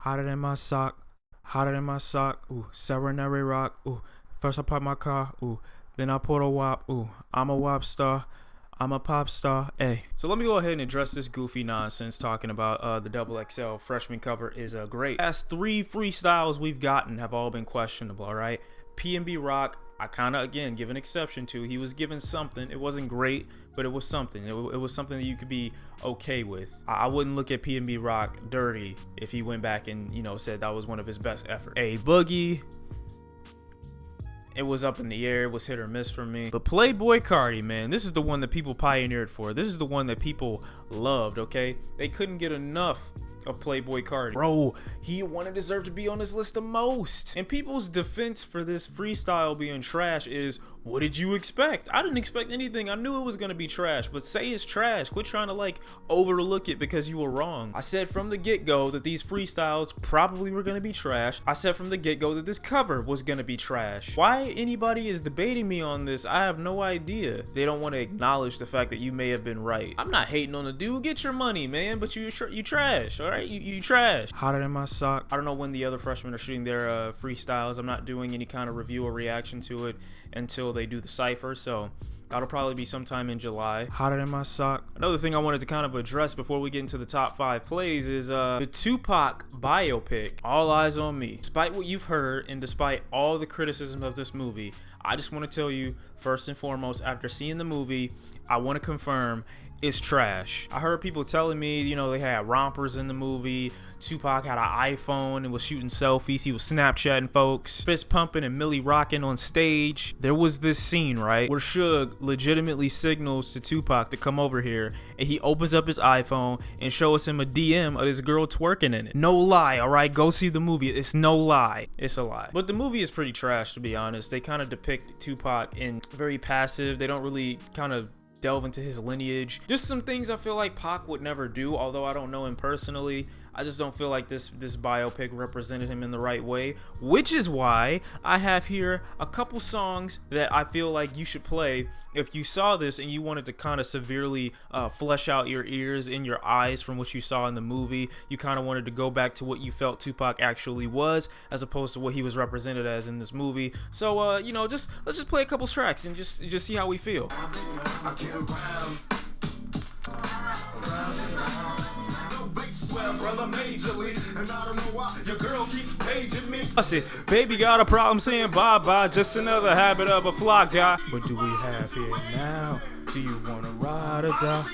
Hotter than my sock, hotter than my sock. Ooh, serenary rock. Ooh, first I pop my car. Ooh, then I pour a wop. Ooh, I'm a wop star. I'm a pop star. Hey. So let me go ahead and address this goofy nonsense talking about the double XL freshman cover is great. Last 3 freestyles we've gotten have all been questionable, all right? P&B Rock, I kind of, again, give an exception to. He was given something. It wasn't great, but it was something. It was something that you could be okay with. I wouldn't look at P&B Rock dirty if he went back and, you know, said that was one of his best efforts. A Boogie, it was up in the air. It was hit or miss for me. But PLAYBOI CARTI, man, this is the one that people pioneered for. This is the one that people loved, okay? They couldn't get enough of PLAYBOI CARTI. Bro, he won and deserved to be on this list the most. And people's defense for this freestyle being trash is, what did you expect? I didn't expect anything. I knew it was gonna be trash, but say it's trash. Quit trying to like overlook it because you were wrong. I said from the get-go that these freestyles probably were gonna be trash. I said from the get-go that this cover was gonna be trash. Why anybody is debating me on this, I have no idea. They don't want to acknowledge the fact that you may have been right. I'm not hating on the dude. Get your money, man, but you trash, all right? You trash. Hotter than my sock. I don't know when the other freshmen are shooting their freestyles. I'm not doing any kind of review or reaction to it until they do the cypher, so that'll probably be sometime in July. Hotter than my sock. Another thing I wanted to kind of address before we get into the top 5 plays is the Tupac biopic, All Eyes on Me. Despite what you've heard and despite all the criticism of this movie, I just want to tell you, first and foremost, after seeing the movie, I want to confirm it's trash. I heard people telling me, you know, they had rompers in the movie. Tupac had an iPhone and was shooting selfies. He was Snapchatting folks, fist pumping and Millie rocking on stage. There was this scene, right, where Suge legitimately signals to Tupac to come over here, and he opens up his iPhone and shows him a DM of this girl twerking in it. No lie, all right? Go see the movie. It's no lie. It's a lie. But the movie is pretty trash, to be honest. They kind of depict Tupac in very passive. They don't really kind of delve into his lineage. Just some things I feel like Pac would never do, although I don't know him personally. I just don't feel like this biopic represented him in the right way, which is why I have here a couple songs that I feel like you should play if you saw this and you wanted to kind of severely flesh out your ears and your eyes from what you saw in the movie. You kind of wanted to go back to what you felt Tupac actually was, as opposed to what he was represented as in this movie. So you know, let's just play a couple tracks and just see how we feel. Brother majorly, and I don't know why your girl keeps paging me. I said, baby got a problem saying bye-bye, just another habit of a fly guy. What do we have here now? Do you wanna ride or die?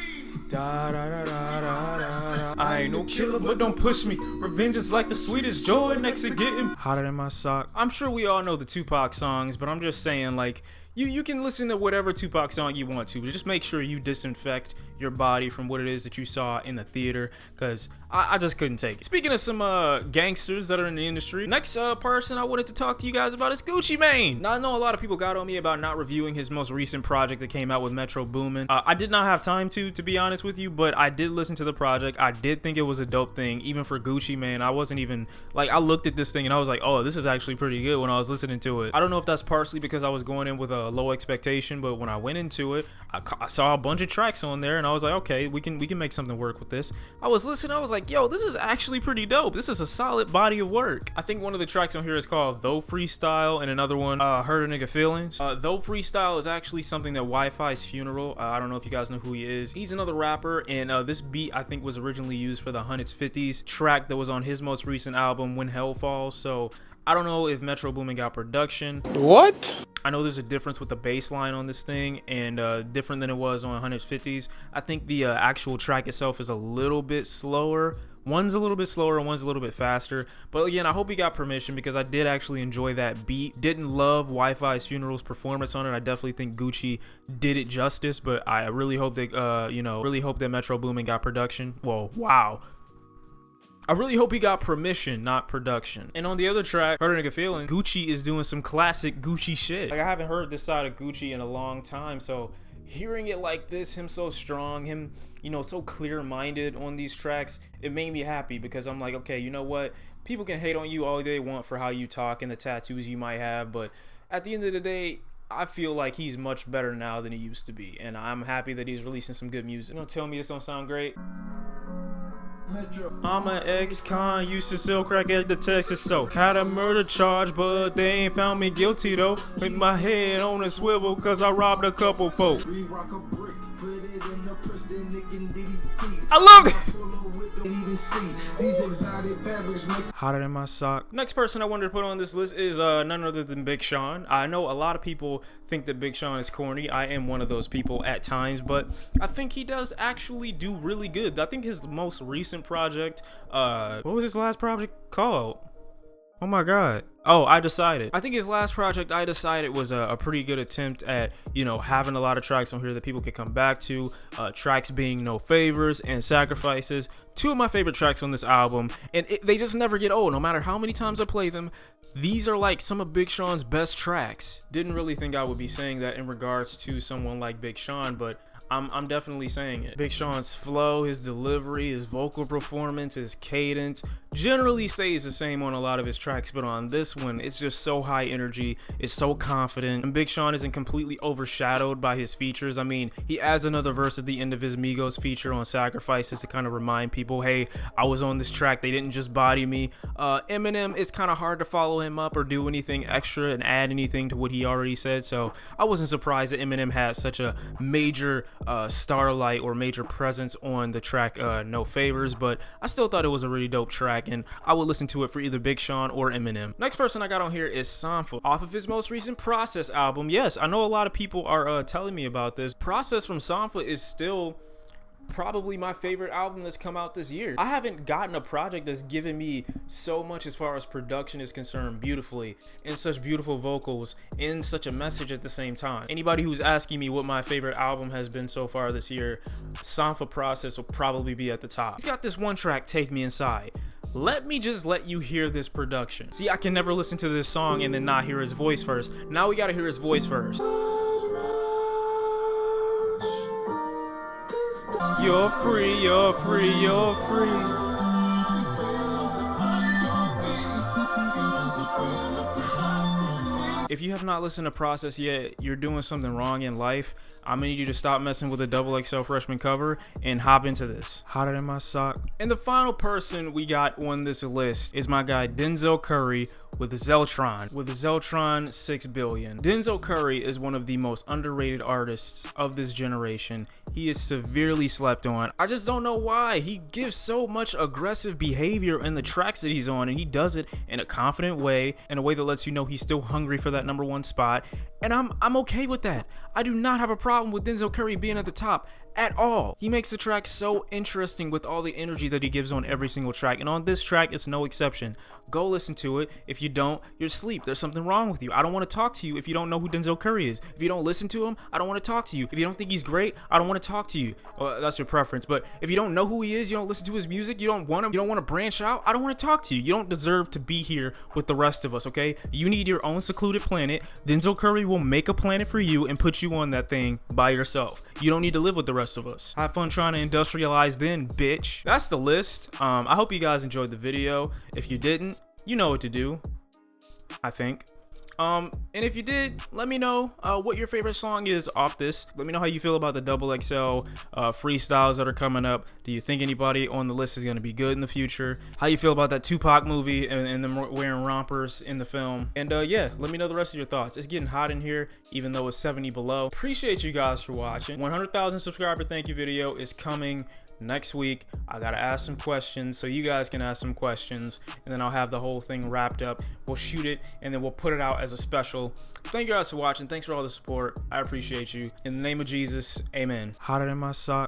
Da, da, da, da, da, da. I ain't no killer, but don't push me. Revenge is like the sweetest joy next to getting hotter than my sock. I'm sure we all know the Tupac songs, but I'm just saying, like, you can listen to whatever Tupac song you want to, but just make sure you disinfect your body from what it is that you saw in the theater, because I just couldn't take it. Speaking of some gangsters that are in the industry, next person I wanted to talk to you guys about is Gucci Mane. Now, I know a lot of people got on me about not reviewing his most recent project that came out with Metro Boomin. I did not have time to be honest with you, but I did listen to the project. I did think it was a dope thing, even for Gucci Mane. I wasn't even, like, I looked at this thing and I was like, oh, this is actually pretty good when I was listening to it. I don't know if that's partially because I was going in with a low expectation, but when I went into it, I saw a bunch of tracks on there and I was like, okay, we can make something work with this. I was listening, I was like, yo, this is actually pretty dope. This is a solid body of work. I think one of the tracks on here is called Though Freestyle, and another one, Hurt a Nigga Feelings. Though Freestyle is actually something that Wi-Fi's Funeral, I don't know if you guys know who he is. He's another rapper, and this beat I think was originally used for the Hundreds 50s track that was on his most recent album, When Hell Falls. So I don't know if Metro Boomin got production. What? I know there's a difference with the bass line on this thing, and different than it was on 150s. I think the actual track itself is a little bit slower. One's a little bit slower and one's a little bit faster. But again, I hope he got permission because I did actually enjoy that beat. Didn't love Wi-Fi's Funeral's performance on it. I definitely think Gucci did it justice, but I really hope that, really hope that Metro Boomin got production. Whoa, wow. I really hope he got permission, not production. And on the other track, Hurt a Nigga Feeling, Gucci is doing some classic Gucci shit. Like, I haven't heard this side of Gucci in a long time, so hearing it like this, him so strong, him, you know, so clear-minded on these tracks, it made me happy because I'm like, okay, you know what? People can hate on you all they want for how you talk and the tattoos you might have, but at the end of the day, I feel like he's much better now than he used to be, and I'm happy that he's releasing some good music. You know, tell me this don't sound great? I'm an ex-con, used to sell crack at the Texas so had a murder charge, but they ain't found me guilty though. With my head on a swivel, cause I robbed a couple folk. I love it! Hotter than my sock. Next person I wanted to put on this list is none other than Big Shawn. I know a lot of people think that Big Shawn is corny. I am one of those people at times, but I think he does actually do really good. I think his most recent project, what was his last project called? Oh my god. Oh, I Decided. I think his last project, I Decided, was a pretty good attempt at, you know, having a lot of tracks on here that people could come back to. Tracks being No Favors and Sacrifices. Two of my favorite tracks on this album, and they just never get old. No matter how many times I play them, these are like some of Big Sean's best tracks. Didn't really think I would be saying that in regards to someone like Big Sean, but I'm definitely saying it. Big Sean's flow, his delivery, his vocal performance, his cadence generally stays the same on a lot of his tracks, but on this one, it's just so high energy, it's so confident, and Big Sean isn't completely overshadowed by his features. I mean, he adds another verse at the end of his Migos feature on Sacrifices to kind of remind people, hey, I was on this track, they didn't just body me. Eminem, it's kind of hard to follow him up or do anything extra and add anything to what he already said, so I wasn't surprised that Eminem had such a major starlight or major presence on the track No Favors, but I still thought it was a really dope track, and I would listen to it for either Big Sean or Eminem. Next person I got on here is Sampha, off of his most recent Process album. Yes, I know a lot of people are telling me about this. Process from Sampha is still probably my favorite album that's come out this year. I haven't gotten a project that's given me so much as far as production is concerned beautifully, and such beautiful vocals, and such a message at the same time. Anybody who's asking me what my favorite album has been so far this year, Sampha Process will probably be at the top. He's got this one track, Take Me Inside. Let me just let you hear this production. See, I can never listen to this song and then not hear his voice first. Now we gotta hear his voice first. You're free, you're free, you're free. If you have not listened to Process yet, you're doing something wrong in life. I'm gonna need you to stop messing with a XXL freshman cover and hop into this. Hotter than my sock. And the final person we got on this list is my guy Denzel Curry with ZELTRON. With ZELTRON 6 billion. Denzel Curry is one of the most underrated artists of this generation. He is severely slept on. I just don't know why. He gives so much aggressive behavior in the tracks that he's on, and he does it in a confident way, in a way that lets you know he's still hungry for that #1 spot. And I'm okay with that. I do not have a problem with Denzel Curry being at the top at all. He makes the track so interesting with all the energy that he gives on every single track, and on this track it's no exception. Go listen to it. If you don't, you're asleep. There's something wrong with you. I don't want to talk to you if you don't know who Denzel Curry is. If you don't listen to him, I don't want to talk to you. If you don't think he's great, I don't want to talk to you. Well, that's your preference, but if you don't know who he is, you don't listen to his music, you don't want to branch out, I don't want to talk to you. You don't deserve to be here with the rest of us, okay? You need your own secluded planet. Denzel Curry will make a planet for you and put you on that thing by yourself. You don't need to live with the rest of us. Have fun trying to industrialize then, bitch. That's the list. I hope you guys enjoyed the video. If you didn't, you know what to do, I think. And if you did, let me know what your favorite song is off this. Let me know how you feel about the XXL freestyles that are coming up. Do you think anybody on the list is going to be good in the future? How you feel about that Tupac movie and them wearing rompers in the film? And yeah, let me know the rest of your thoughts. It's getting hot in here, even though it's 70 below. Appreciate you guys for watching. 100,000 subscriber thank you video is coming next week. I gotta ask some questions so you guys can ask some questions, and then I'll have the whole thing wrapped up. We'll shoot it and then we'll put it out as a special. Thank you guys for watching. Thanks for all the support. I appreciate you. In the name of Jesus, amen. Hotter than my sock.